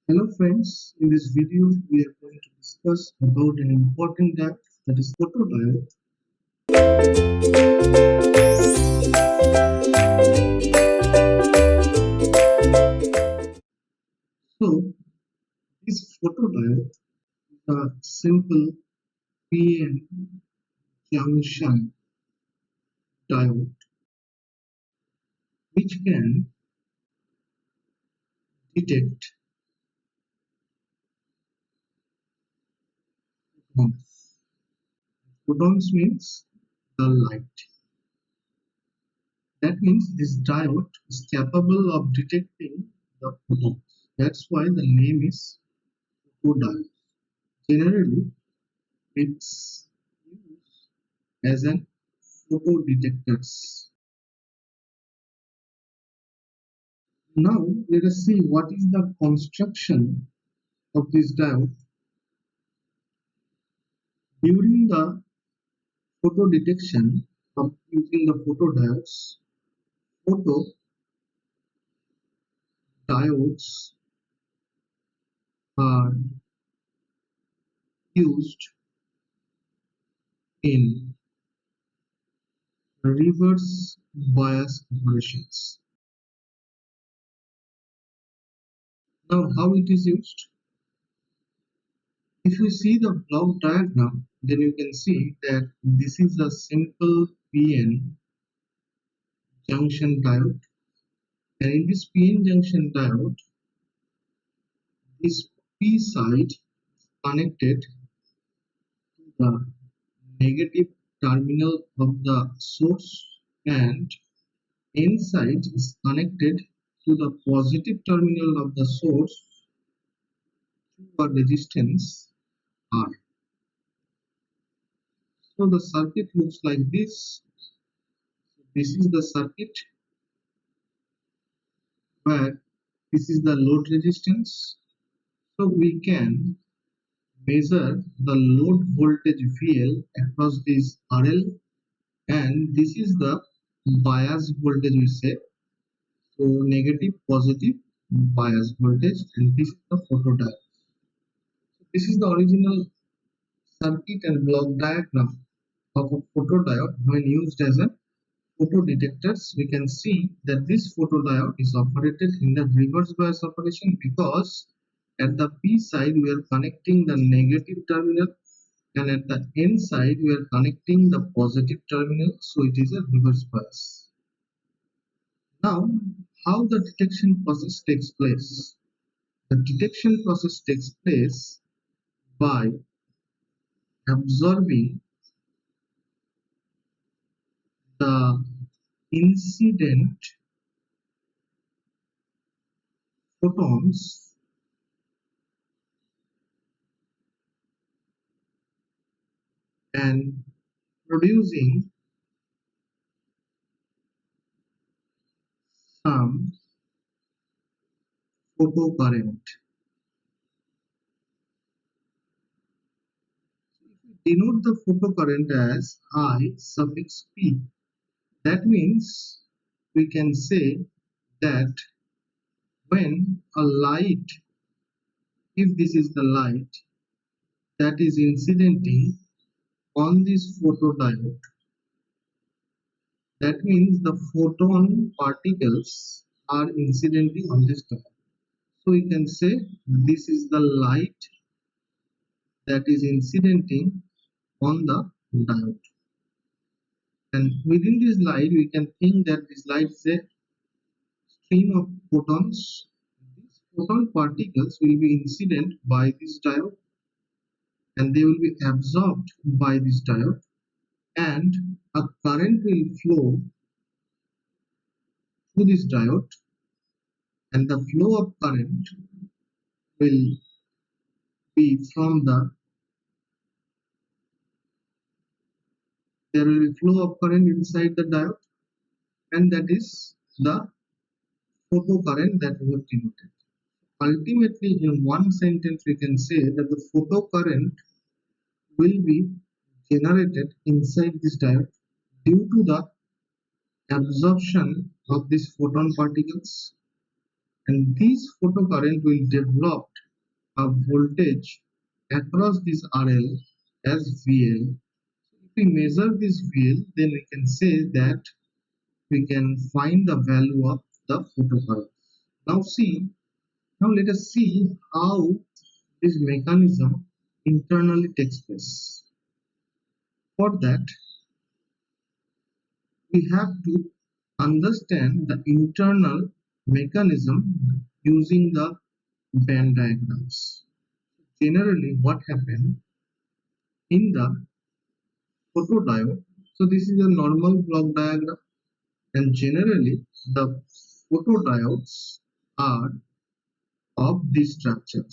Hello friends, in this video we are going to discuss about an important diode, that is photodiode. So this photodiode is a simple PN junction diode which can detect photons. Photons means the light. That means this diode is capable of detecting the photons. That's why the name is photodiode. Generally, it's used as an photodetectors. Now let us see what is the construction of this diode. During the photo detection of using the photodiodes, photodiodes are used in reverse bias operations. Now how it is used? If you see the block diagram, then you can see that this is a simple PN junction diode, and in this PN junction diode, this P side is connected to the negative terminal of the source, and N side is connected to the positive terminal of the source through a resistance R. So the circuit looks like this. This is the circuit where this is the load resistance. So we can measure the load voltage VL across this RL, and this is the bias voltage we say. So negative, positive bias voltage, and this is the photodiode. So this is the original circuit and block diagram of a photodiode when used as a photodetectors. We can see that this photodiode is operated in the reverse bias operation because at the P side we are connecting the negative terminal, and at the N side we are connecting the positive terminal, so it is a reverse bias. Now, how the detection process takes place? The detection process takes place by absorbing the incident photons and producing some photocurrent. Denote the photocurrent as I suffix P. That means we can say that when a light, if this is the light that is incidenting on this photodiode, that means the photon particles are incidenting on this diode. So we can say this is the light that is incidenting on the diode. And within this light, we can think that this light is a stream of photons. These photon particles will be incident by this diode, and they will be absorbed by this diode, and a current will flow through this diode, and the flow of current will be from the there will be flow of current inside the diode, and that is the photocurrent that we have denoted. Ultimately, in one sentence, we can say that the photocurrent will be generated inside this diode due to the absorption of these photon particles, and these photocurrent will develop a voltage across this RL as VL. If we measure this VL, then we can say that we can find the value of the photocurrent. Now now let us see how this mechanism internally takes place. For that, we have to understand the internal mechanism using the band diagrams. Generally, what happens in the photodiode, so this is a normal block diagram, and generally the photodiodes are of this structure.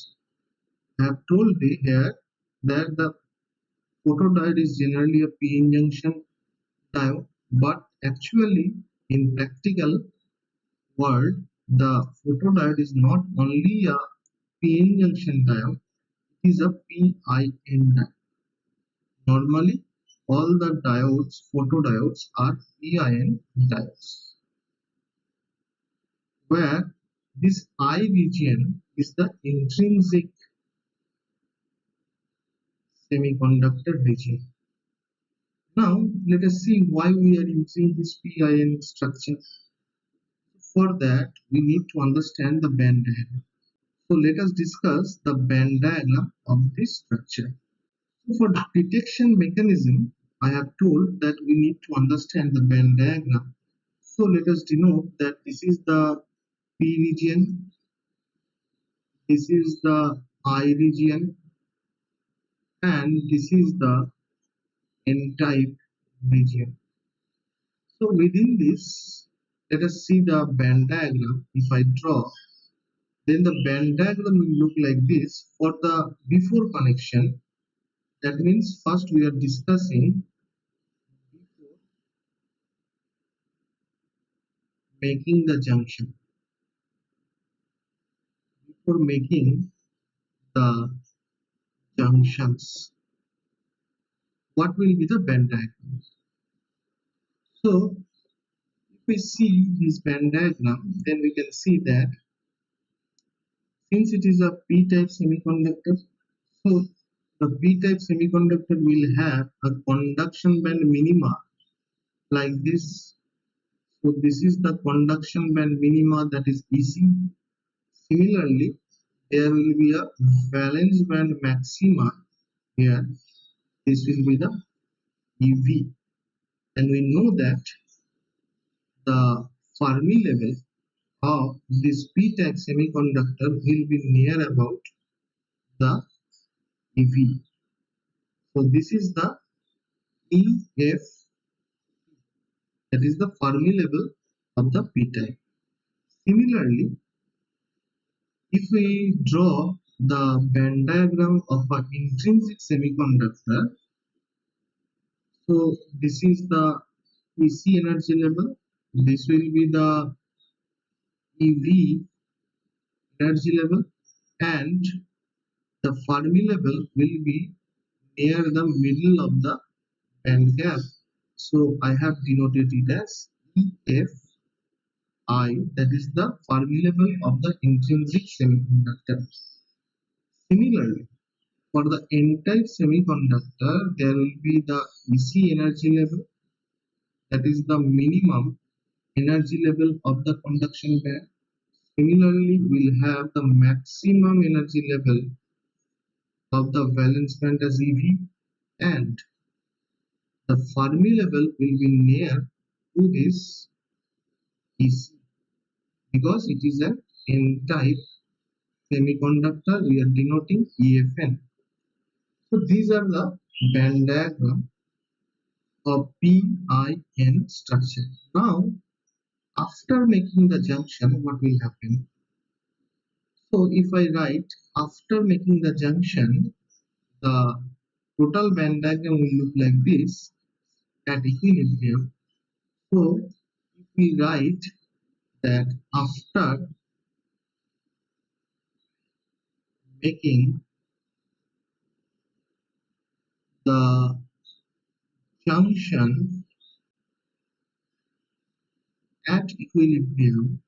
I have told you here that the photodiode is generally a p-n junction diode, but actually in practical world, the photodiode is not only a p-n junction diode, it is a pin diode. Normally, all the diodes, photodiodes are pin diodes, where this I region is the intrinsic semiconductor region. Now, let us see why we are using this pin structure. For that, we need to understand the band diagram. So, let us discuss the band diagram of this structure. So for detection mechanism, I have told that we need to understand the band diagram. So let us denote that this is the P region, this is the I region, and this is the N-type region. So within this, let us see the band diagram. If I draw, then the band diagram will look like this. For the before connection, that means first we are discussing before making the junction. Before making the junctions, what will be the band diagram? So if we see this band diagram, then we can see that since it is a p-type semiconductor, so the p-type semiconductor will have a conduction band minima like this. So this is the conduction band minima, that is EC. Similarly, there will be a valence band maxima here. This will be the EV, and we know that the Fermi level of this p-type semiconductor will be near about the EV. So this is the EF, that is the Fermi level of the p-type. Similarly, if we draw the band diagram of an intrinsic semiconductor, so this is the EC energy level, this will be the EV energy level, and the Fermi level will be near the middle of the band gap. So I have denoted it as EFI, that is the Fermi level of the intrinsic semiconductor. Similarly, for the N-type semiconductor, there will be the EC energy level, that is the minimum energy level of the conduction band. Similarly, we'll have the maximum energy level of the valence band as EV, and the Fermi level will be near to this EC because it is an N-type semiconductor. We are denoting EFN. So these are the band diagram of PIN structure. Now, after making the junction, what will happen? So if I write after making the junction, the total band diagram will look like this at equilibrium. So if we write that after making the junction at equilibrium,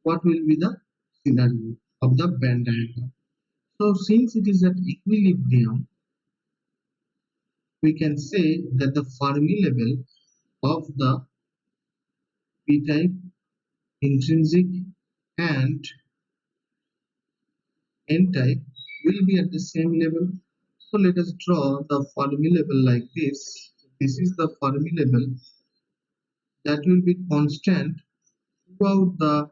what will be the scenario? of the band diagram. So since it is at equilibrium, we can say that the Fermi level of the p-type intrinsic and n-type will be at the same level. So let us draw the Fermi level like this. This is the Fermi level that will be constant throughout the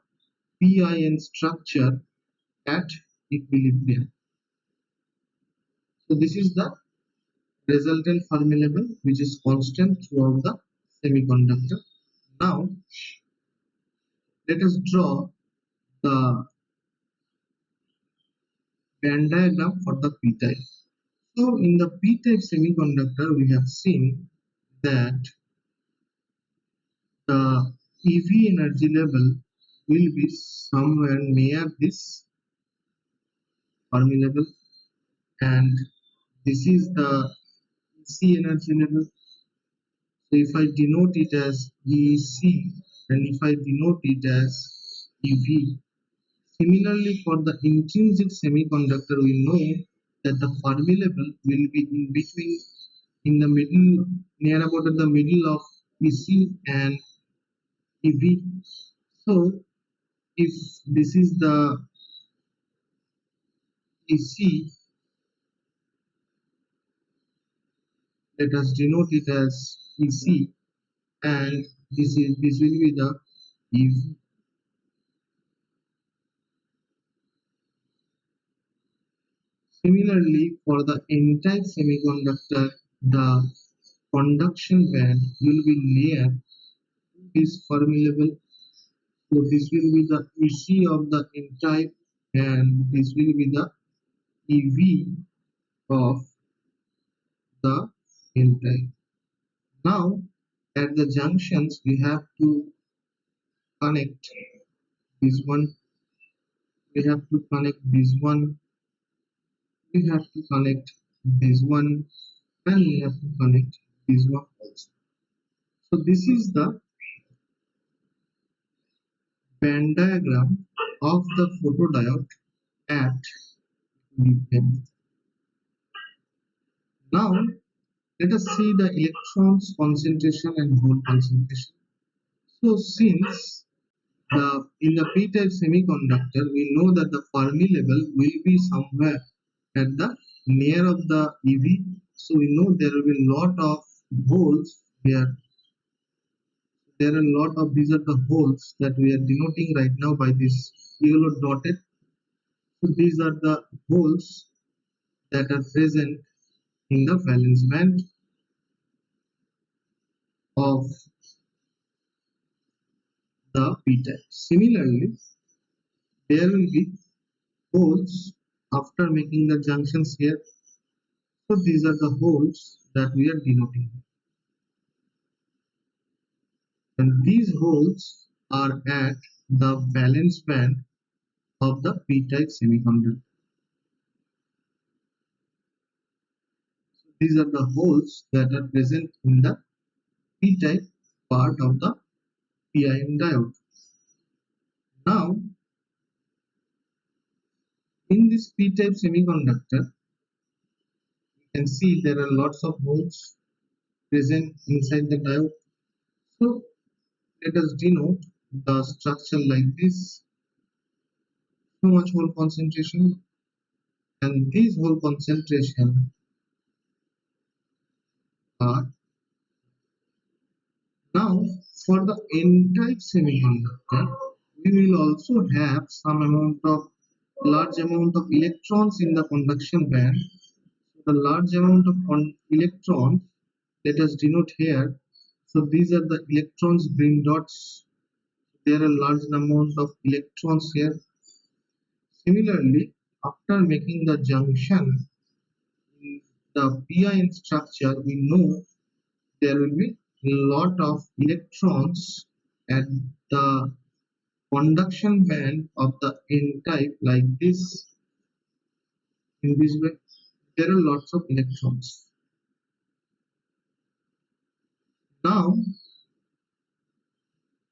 PIN structure at equilibrium. So this is the resultant Fermi level which is constant throughout the semiconductor. Now let us draw the band diagram for the p-type. So in the p-type semiconductor we have seen that the EV energy level will be somewhere near this Fermi level, and this is the EC energy level. So if I denote it as EC and if I denote it as EV, similarly for the intrinsic semiconductor we know that the Fermi level will be in between, in the middle, near about at the middle of EC and EV. So if this is the EC, let us denote it as EC, and this will be the EV. Similarly, for the n-type semiconductor, the conduction band will be near this Fermi level. So this will be the EC of the n-type, and this will be the EV of the n-type. Now, at the junctions, we have to connect this one, we have to connect this one, we have to connect this one, and we have to connect this one also. So this is the band diagram of the photodiode at equilibrium. Now let us see the electrons concentration and hole concentration. So since in the p-type semiconductor we know that the Fermi level will be somewhere at the near of the EV, so we know there will be a lot of holes here. There are a lot of, these are the holes that we are denoting right now by this yellow dotted. So these are the holes that are present in the valence band of the p-type. Similarly, there will be holes after making the junctions here. So these are the holes that we are denoting. And these holes are at the valence band of the p-type semiconductor. These are the holes that are present in the p-type part of the PIN diode. Now, in this p-type semiconductor, you can see there are lots of holes present inside the diode. So, let us denote the structure like this. So much hole concentration, and these hole concentration are. Now, for the n-type semiconductor, we will also have some large amount of electrons in the conduction band. The large amount of electrons, let us denote here. So these are the electrons, green dots. There are large amount of electrons here. Similarly, after making the junction in the PIN structure, we know there will be a lot of electrons at the conduction band of the n-type like this. In this way, there are lots of electrons. Now,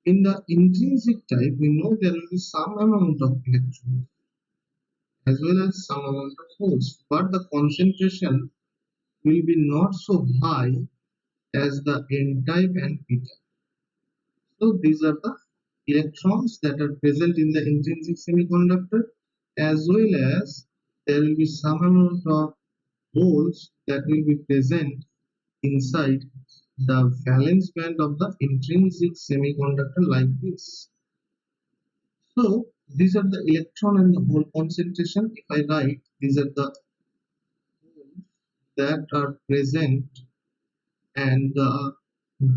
in the intrinsic type, we know there will be some amount of electrons. as well as some amount of holes, but the concentration will be not so high as the n-type and p-type. So these are the electrons that are present in the intrinsic semiconductor, as well as there will be some amount of holes that will be present inside the valence band of the intrinsic semiconductor like this. So these are the electron and the hole concentration. If I write, these are the holes that are present, and the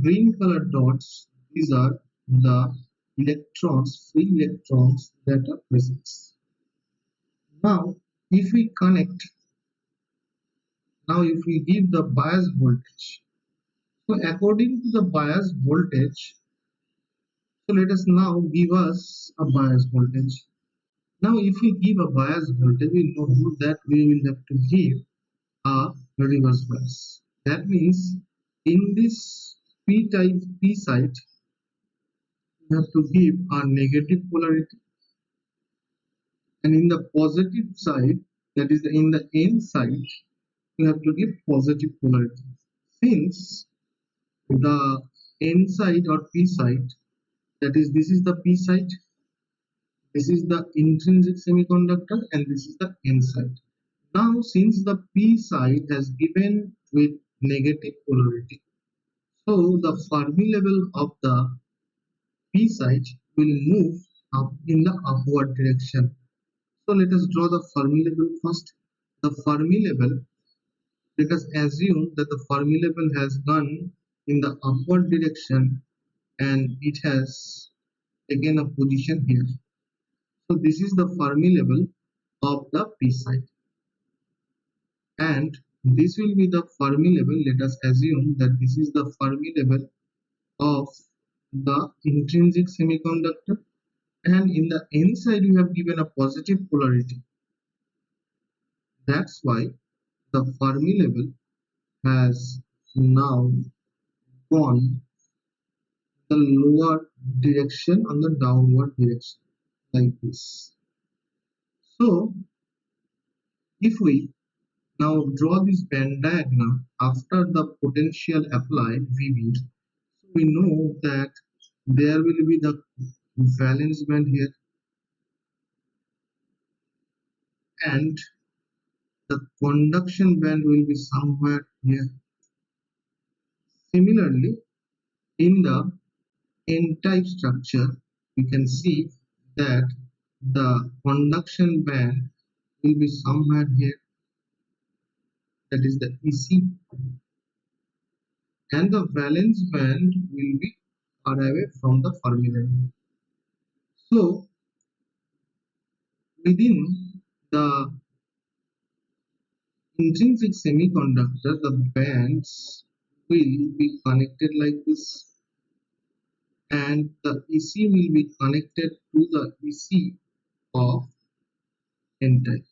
green color dots, these are the electrons, free electrons that are present. Now if we connect, now if we give the bias voltage, so according to the bias voltage, so let us now give us a bias voltage. Now if we give a bias voltage, we know that we will have to give a reverse bias. That means in this p type p site, you have to give a negative polarity, and in the positive side, that is in the n side, you have to give positive polarity. Since the n side or p side, that is this is the p side, this is the intrinsic semiconductor, and this is the n side. Now since the p side has given with negative polarity, so the Fermi level of the p side will move up in the upward direction. So let us draw the Fermi level first. The Fermi level, let us assume that the Fermi level has gone in the upward direction and it has taken a position here. So this is the Fermi level of the p side, and this will be the Fermi level. Let us assume that this is the Fermi level of the intrinsic semiconductor, and in the n side you have given a positive polarity. That's why the Fermi level has now gone the lower direction on the downward direction like this. So if we now draw this band diagram after the potential applied VB, so we know that there will be the valence band here, and the conduction band will be somewhere here. Similarly, in the n-type structure, you can see that the conduction band will be somewhere here, that is the EC, and the valence band will be far away from the Fermi level. So within the intrinsic semiconductor, the bands will be connected like this, and the EC will be connected to the EC of n-type.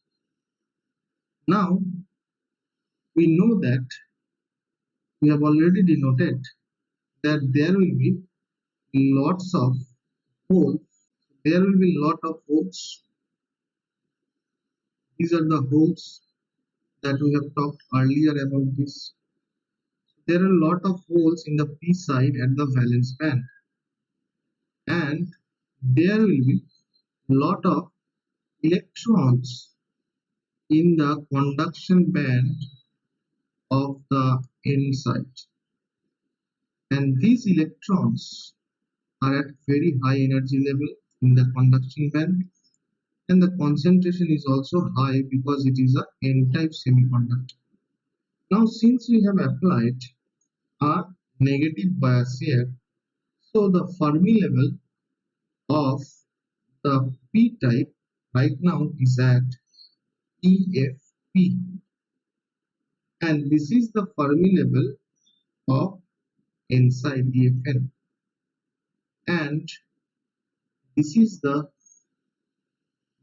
Now we know that we have already denoted that there will be lots of holes. There will be lot of holes. These are the holes that we have talked earlier about this. There are a lot of holes in the p side at the valence band, and there will be lot of electrons in the conduction band of the n side, and these electrons are at very high energy level in the conduction band, and the concentration is also high because it is a n-type semiconductor. Now since we have applied a negative bias here, so the Fermi level of the p-type right now is at EFP, and this is the Fermi level of inside EFN, and this is the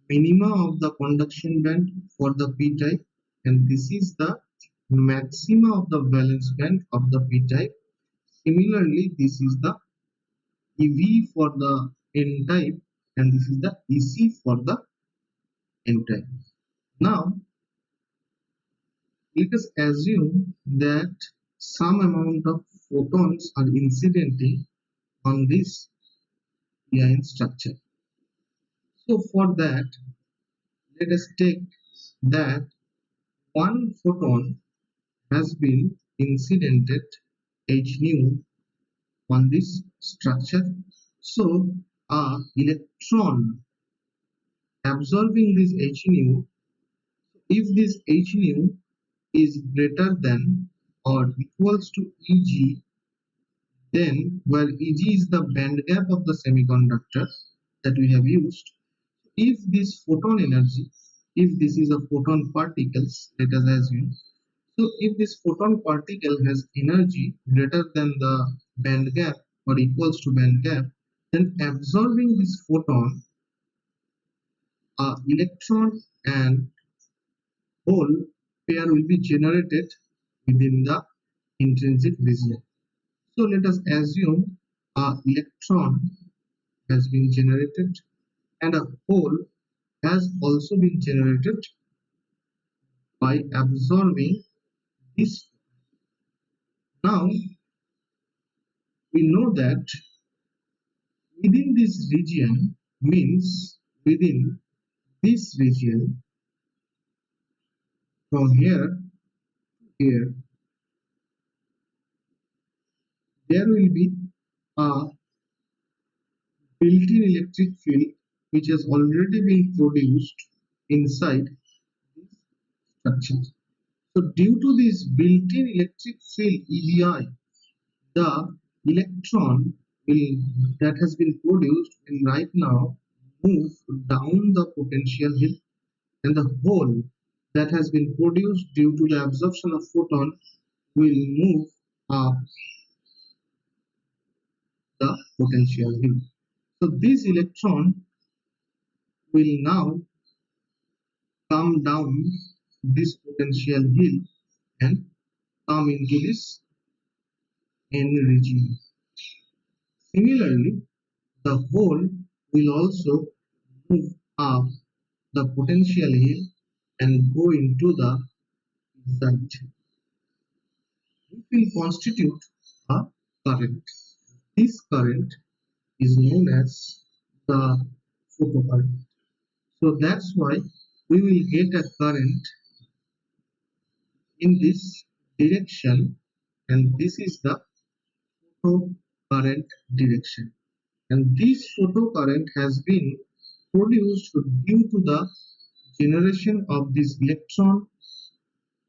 minima of the conduction band for the p-type, and this is the maxima of the valence band of the p-type. Similarly, this is the EV for the n-type, and this is the EC for the n-type. Now, let us assume that some amount of photons are incidenting on this ion structure. So for that, let us take that one photon has been incidented h nu on this structure. So a electron absorbing this h nu, if this h nu is greater than or equals to Eg, then where Eg is the band gap of the semiconductor that we have used, if this photon energy, if this is a photon particles, let us assume, so if this photon particle has energy greater than the band gap or equals to band gap, then absorbing this photon, a electron and hole pair will be generated within the intrinsic region. So let us assume a electron has been generated and a hole has also been generated by absorbing this. Now we know that within this region means within this region from here to here, there will be a built-in electric field which has already been produced inside this structure. So due to this built-in electric field EBI, the electron will that has been produced will right now move down the potential hill, and the hole that has been produced due to the absorption of photon will move up the potential hill. So this electron will now come down this potential hill and come into this N region. Similarly, the hole will also move up the potential hill and go into the result. It will constitute a current. This current is known as the photocurrent. So that's why we will get a current in this direction, and this is the photocurrent direction. And this photocurrent has been produced due to the generation of this electron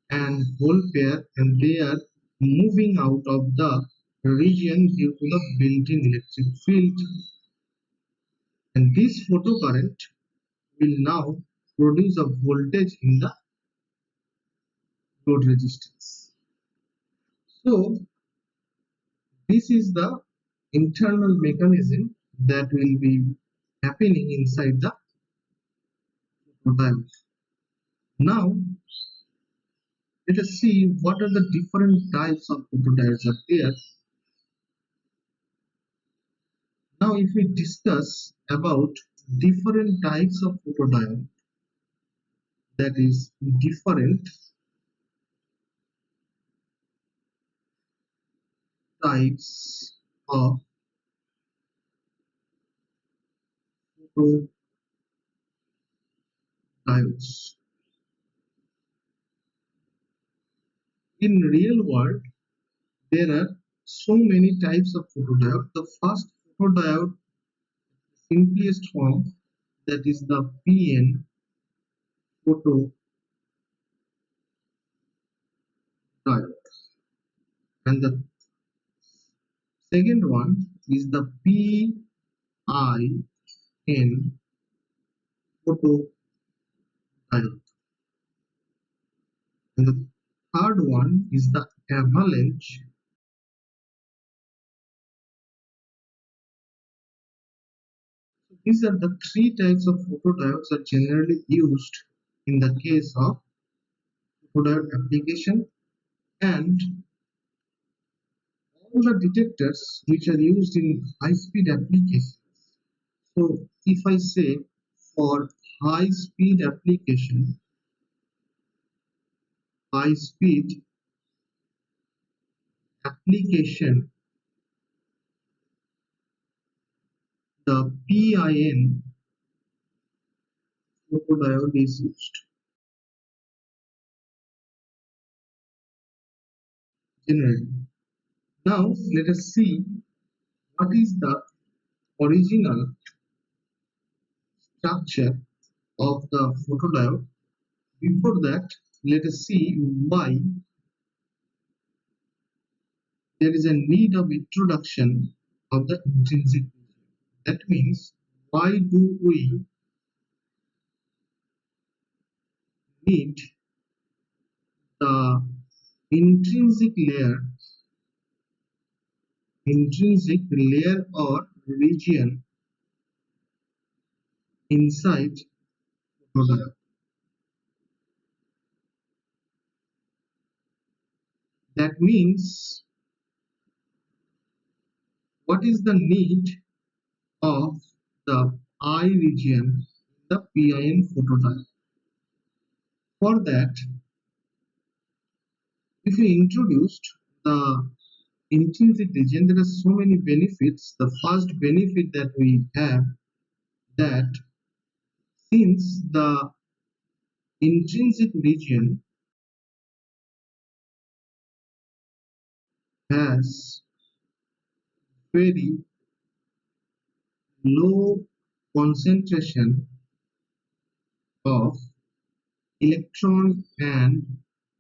and hole pair, and they are moving out of the region due to the built-in electric field, and this photocurrent will now produce a voltage in the load resistance. So this is the internal mechanism that will be happening inside the photodiode. Now let us see what are the different types of photodiodes are there. Now if we discuss about different types of photodiode, that is different types of photodiodes. In real world, there are so many types of photodiode. The first photodiode, simplest form, that is the PN photodiode, and the second one is the PIN photodiode, and the third one is the avalanche. These are the three types of photodiodes are generally used in the case of photodiode application, and all the detectors which are used in high-speed applications. So if I say for high-speed application, high speed application, the PIN photodiode is used. Generally. Now let us see what is the original structure of the photodiode. Before that, let us see why there is a need of introduction of the intrinsic region. That means, why do we need the intrinsic layer or region inside photodiode? That means, what is the need of the I region in the PIN photodiode? For that, if we introduced the intrinsic region, there are so many benefits. The first benefit that we have, that since the intrinsic region has very low concentration of electron and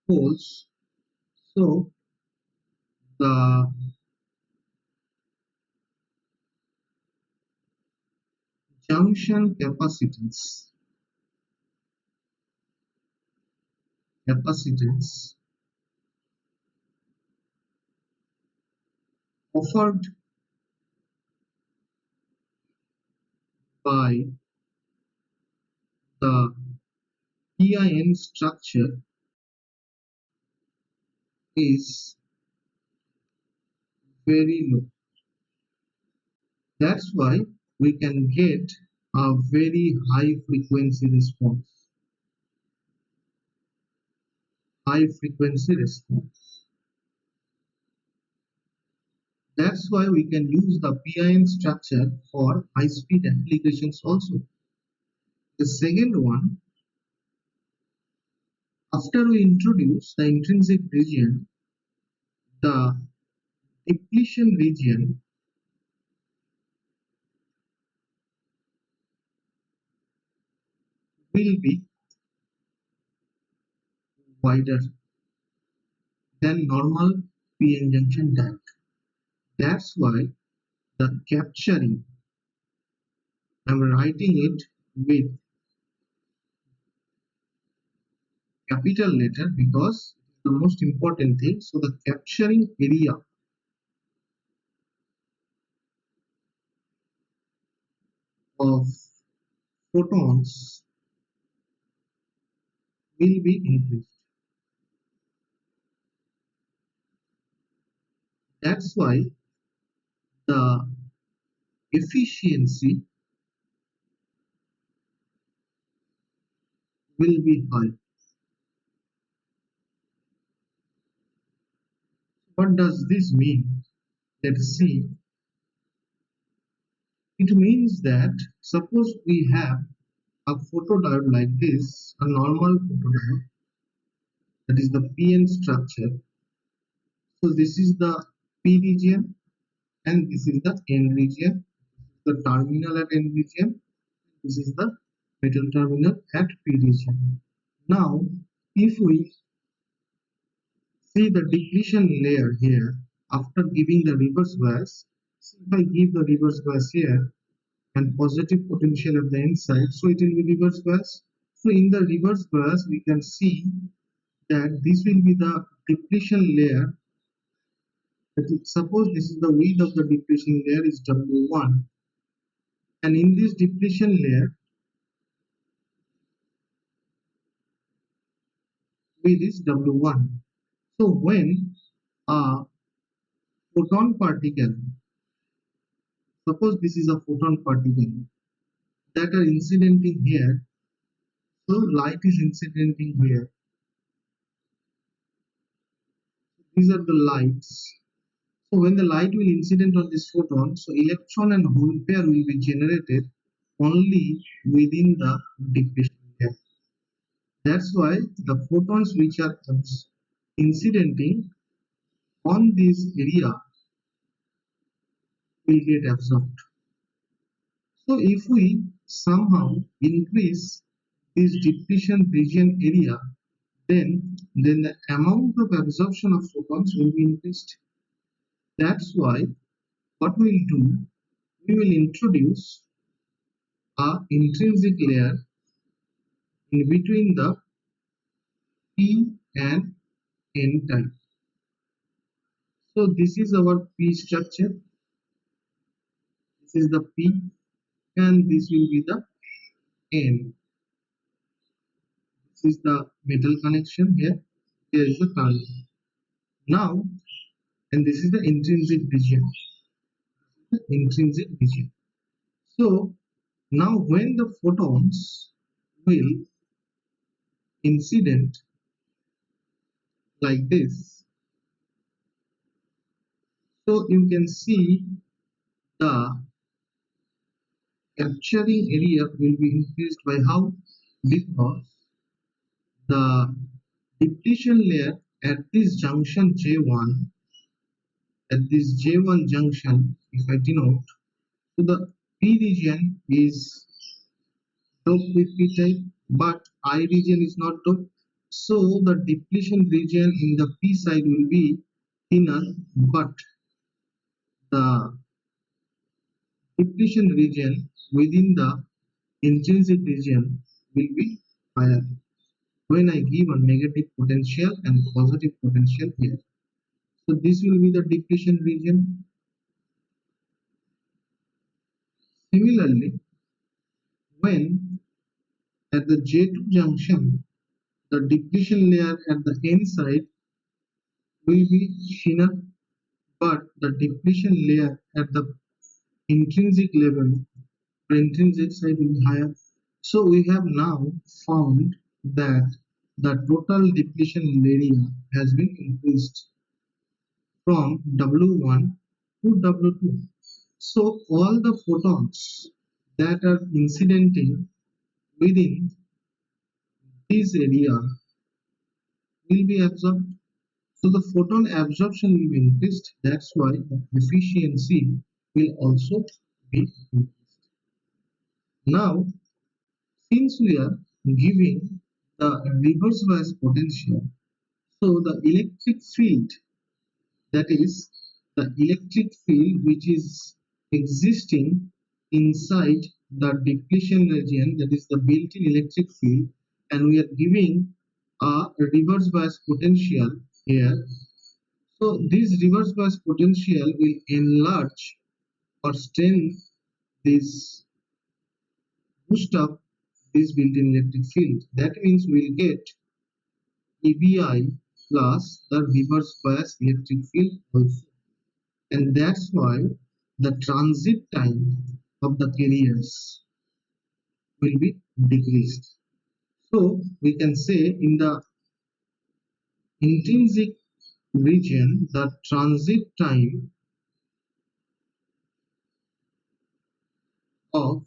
holes, so the junction capacitance offered by the PIN structure is very low. That's why we can get a very high frequency response. That's why we can use the PIN structure for high speed applications also. The second one, after we introduce the intrinsic region, the depletion region will be wider than normal PN junction diode. That's why the capturing, I'm writing it with capital letter because the most important thing. So the capturing area of photons will be increased. That's why the efficiency will be high. What does this mean? Let's see. It means that suppose we have a photodiode like this, a normal photodiode, that is the PN structure. So this is the P region and this is the N region, the terminal at N region. This is the metal terminal at P region. Now, if we see the depletion layer here, after giving the reverse bias, so if I give the reverse bias here and positive potential at the inside, so it will be reverse bias. So in the reverse bias, we can see that this will be the depletion layer. Suppose this is the width of the depletion layer is W1, and in this depletion layer, width is W1. So when a photon particle, suppose this is a photon particle that are incidenting here, so light is incidenting here. These are the lights. So when the light will incident on this photon, so electron and hole pair will be generated only within the depletion layer. That's why the photons which are incidenting on this area will get absorbed. So if we somehow increase this depletion region area, then the amount of absorption of photons will be increased. That's why what we will do, we will introduce a intrinsic layer in between the P and N type. So this is our P structure. This is the P and this will be the N. This is the metal connection here. Here is the current. Now, and this is the intrinsic region. The intrinsic region. So now when the photons will incident like this, so you can see the capturing area will be increased by how? Because the depletion layer at this junction J1, at this J1 junction, if I denote, so the P region is doped with P type, but I region is not doped. So the depletion region in the P side will be thinner, but the depletion region within the intrinsic region will be higher when I give a negative potential and positive potential here. So this will be the depletion region. Similarly, when at the J2 junction, the depletion layer at the N side will be thinner, but the depletion layer at the intrinsic level, the intrinsic side will be higher. So we have now found that the total depletion area has been increased from W1 to W2. So all the photons that are incidenting within this area will be absorbed. So the photon absorption will be increased. That's why the efficiency will also be increased. Now, since we are giving the reverse bias potential, so the electric field, that is the electric field which is existing inside the depletion region, that is the built-in electric field, and we are giving a reverse bias potential here. So this reverse bias potential will enlarge or strengthen this boost up this built-in electric field. That means we'll get EBI plus the reverse bias electric field also. And that's why the transit time of the carriers will be decreased. So we can say in the intrinsic region, the transit time of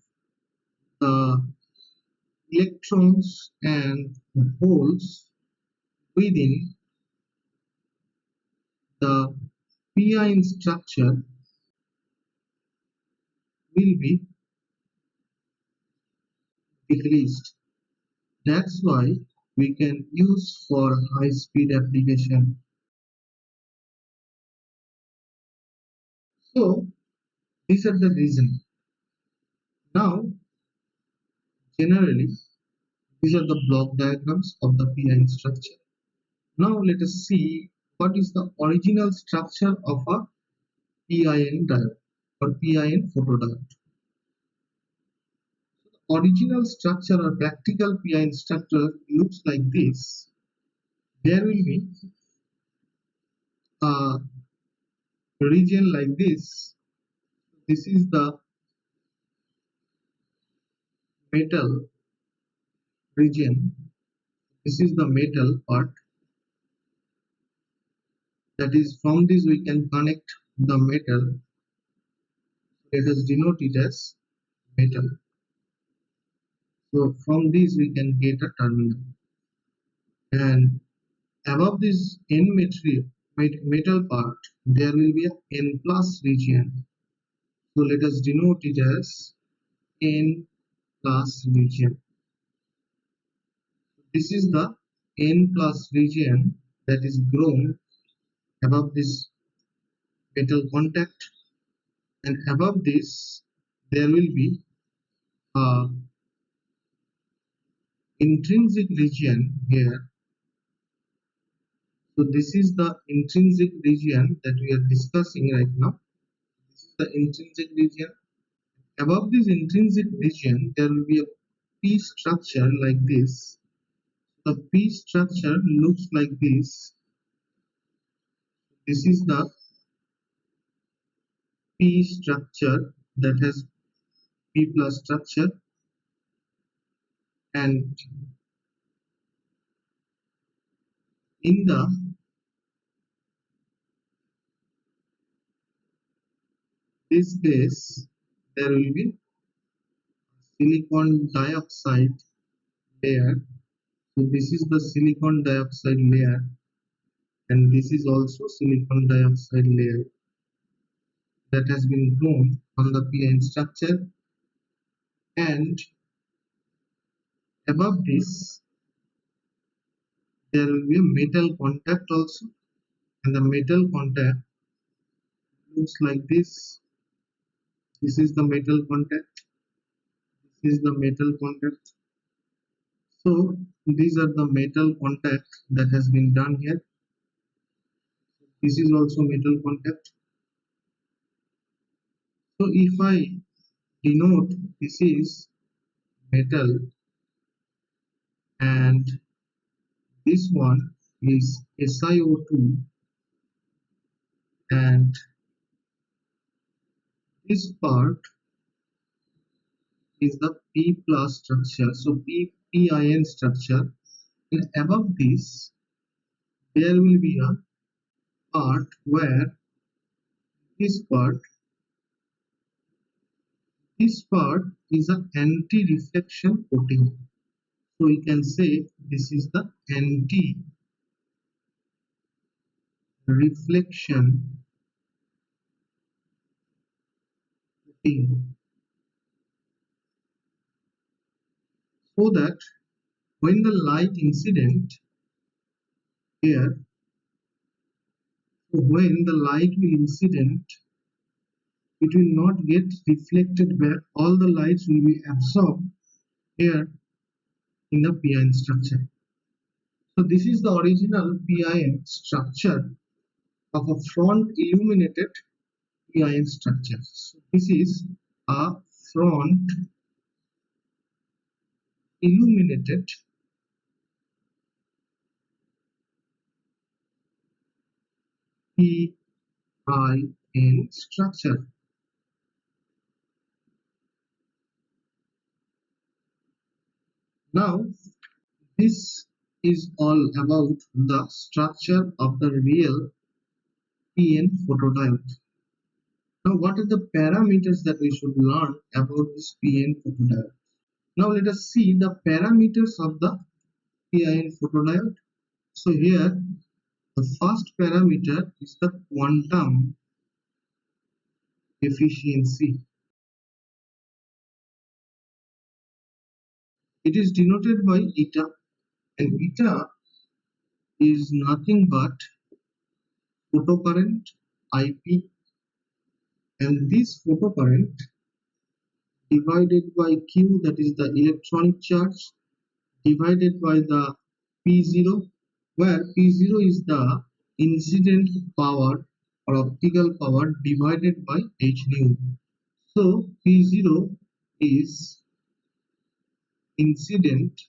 the electrons and holes within the PIN structure will be decreased. That's why we can use for high speed application. So these are the reasons. Now generally these are the block diagrams of the PIN structure. Now let us see what is the original structure of a PIN diode or PIN photodiode. Original structure or practical PIN structure looks like this. There will be a region like this. This is the metal region. This is the metal part. That is, from this we can connect the metal. Let us denote it as metal. So from this we can get a terminal, and above this metal part there will be a N plus region. So let us denote it as N plus region. This is the N plus region that is grown above this metal contact, and above this there will be a intrinsic region here. So this is the intrinsic region that we are discussing right now. This is the intrinsic region. Above this intrinsic region there will be a P structure like this. The P structure looks like this. This is the P structure that has P plus structure, and in this case there will be silicon dioxide layer. So this is the silicon dioxide layer, and this is also silicon dioxide layer that has been grown on the PN structure. And above this there will be a metal contact also, and the metal contact looks like this. This is the metal contact. This is the metal contact. So these are the metal contact that has been done here. This is also metal contact. So if I denote this is metal and this one is SiO2, and this part is the P plus structure, so PIN structure, and above this there will be a part where this part is an anti-reflection coating. So we can say this is the anti-reflection coating, so that when the light incident here, so when the light will incident, it will not get reflected back. All the lights will be absorbed here in the PIN structure. So this is the original PIN structure of a front illuminated PIN structure. So this is a front illuminated PIN structure. Now this is all about the structure of the real PN photodiode. Now what are the parameters that we should learn about this PN photodiode? Now let us see the parameters of the PIN photodiode. So here the first parameter is the quantum efficiency. It is denoted by eta, and eta is nothing but photocurrent IP, and this photocurrent divided by Q, that is the electronic charge, divided by the P0, where P0 is the incident power or optical power, divided by H nu. So P0 is incident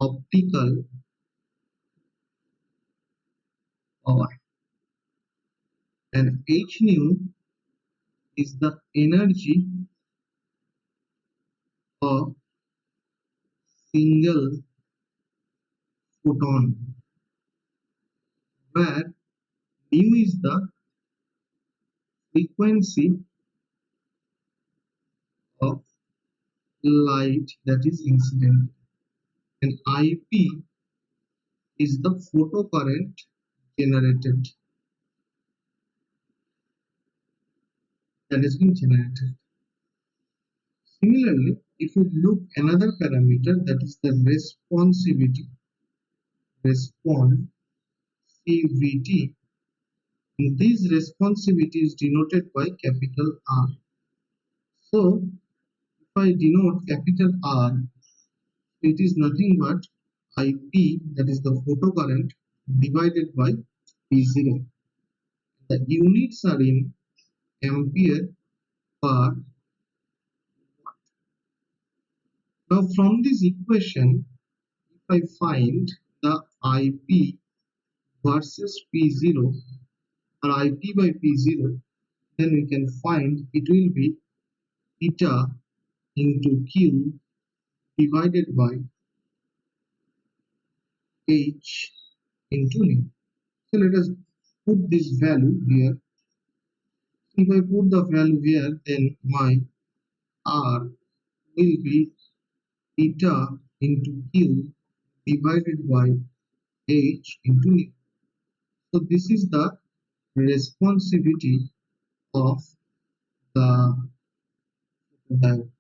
optical power, and H nu is the energy of single photon, where mu is the frequency of light that is incident, and IP is the photocurrent generated, that has been generated. Similarly, if you look another parameter, that is the responsivity, this responsivity is denoted by capital R. So if I denote capital R, it is nothing but IP, that is the photocurrent, divided by P0. The units are in ampere per. Now from this equation, if I find the IP versus P0 or IP by P0, then we can find it will be eta into Q divided by H into nu. So let us put this value here. If I put the value here, then my R will be eta into Q divided by H into nu. So this is the responsivity of the diode,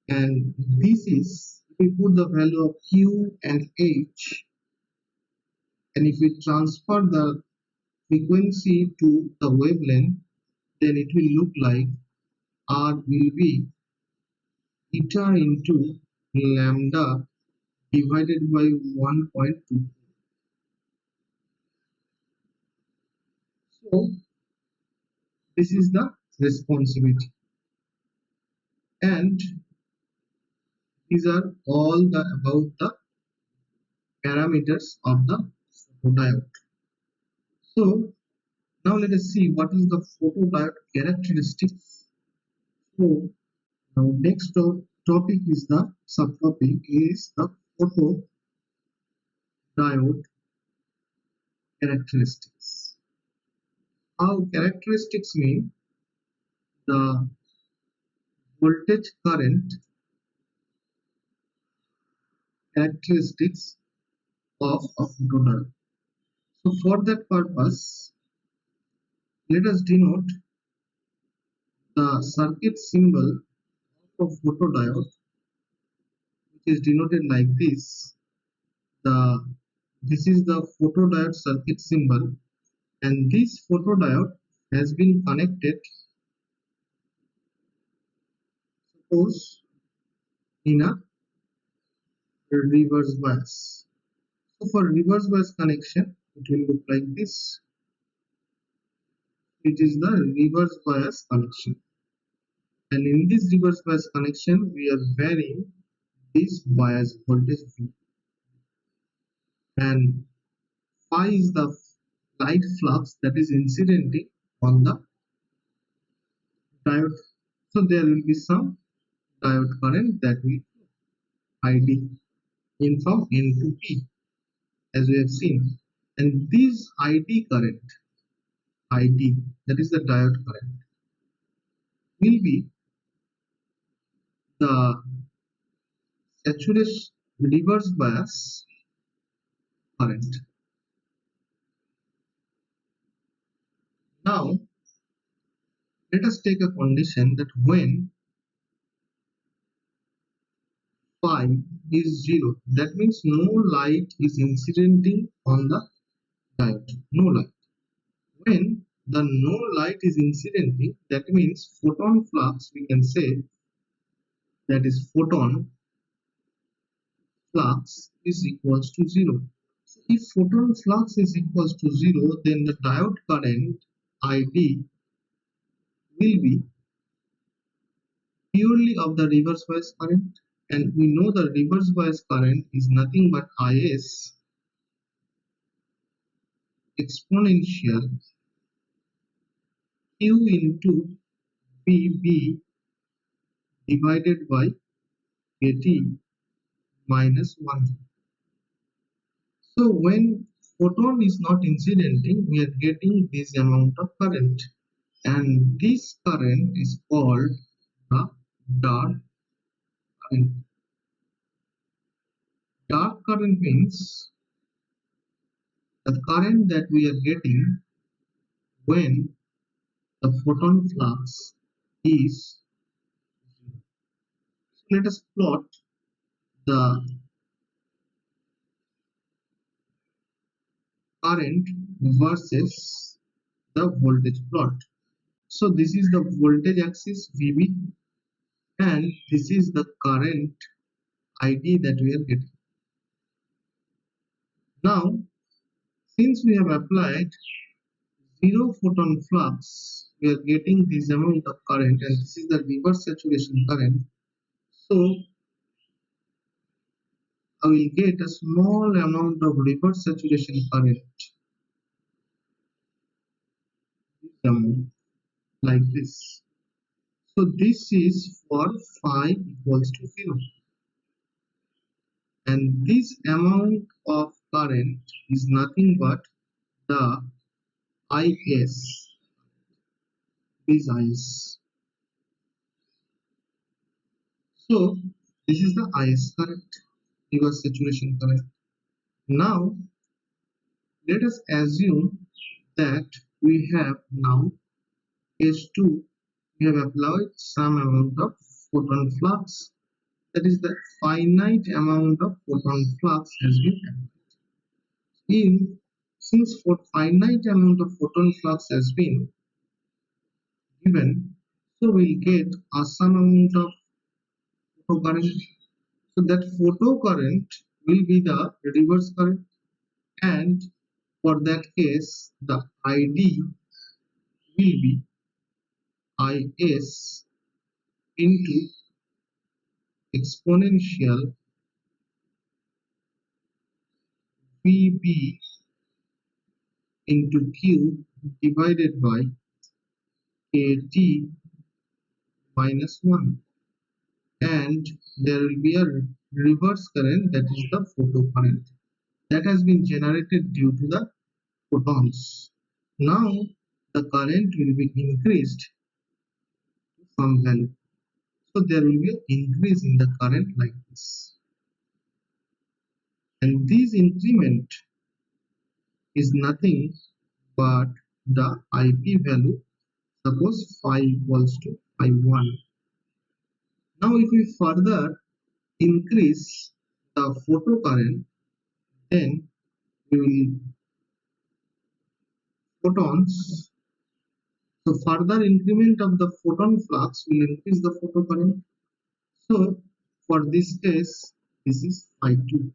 and this is, if we put the value of Q and H, and if we transfer the frequency to the wavelength, then it will look like R will be eta into lambda divided by 1.2. So this is the responsivity, and these are all the about the parameters of the photodiode. So now let us see what is the photodiode characteristics. So now next topic is the subtopic is the photodiode characteristics. How characteristics mean the voltage current characteristics of a photodiode. So for that purpose, let us denote the circuit symbol of photodiode, which is denoted like this. This is the photodiode circuit symbol, and this photodiode has been connected, suppose, in a reverse bias. So for reverse bias connection, it will look like this. It is the reverse bias connection, and in this reverse bias connection, we are varying this bias voltage V, and phi is the light flux that is incidenting on the diode. So there will be some diode current that will ID in from N to P, as we have seen, and this ID current, ID, that is the diode current, will be the saturation reverse bias current. Now let us take a condition that when phi is 0, that means no light is incidenting on the diode, no light. When the no light is incidenting, that means photon flux, we can say, that is photon flux is equals to 0. So if photon flux is equals to 0, then the diode current ID will be purely of the reverse bias current, and we know the reverse bias current is nothing but Is exponential Q into VB divided by KT minus 1. So when photon is not incidenting, we are getting this amount of current, and this current is called the dark current. Dark current means the current that we are getting when the photon flux is zero. So let us plot the current versus the voltage plot. So this is the voltage axis VB, and this is the current ID that we are getting. Now, since we have applied zero photon flux, we are getting this amount of current, and this is the reverse saturation current. So I will get a small amount of reverse saturation current, this amount, like this. So this is for phi equals to 0, and this amount of current is nothing but the IS, this IS. So this is the IS current, reverse saturation current. Now let us assume that we have now S2, we have applied some amount of photon flux, that is the finite amount of photon flux has been applied. Since for finite amount of photon flux has been given, so we'll get some amount of photocurrent. So that photocurrent will be the reverse current, and for that case the ID will be IS into exponential VB into Q divided by KT minus 1, and there will be a reverse current, that is the photocurrent, that has been generated due to the photons. Now the current will be increased to some value. So there will be an increase in the current like this. And this increment is nothing but the IP value. Suppose phi equals to phi 1. Now if we further increase the photocurrent, then we will photons. So further increment of the photon flux will increase the photocurrent. So for this case, this is phi 2.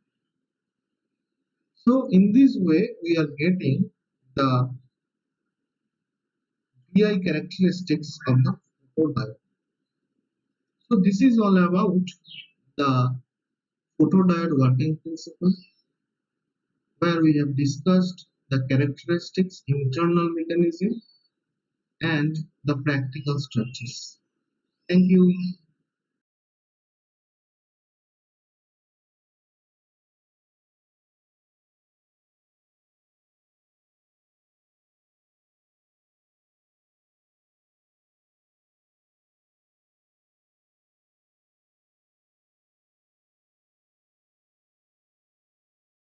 So in this way, we are getting the VI characteristics of the photodiode. So this is all about the photodiode working principle, where we have discussed the characteristics, internal mechanism, and the practical structures. Thank you.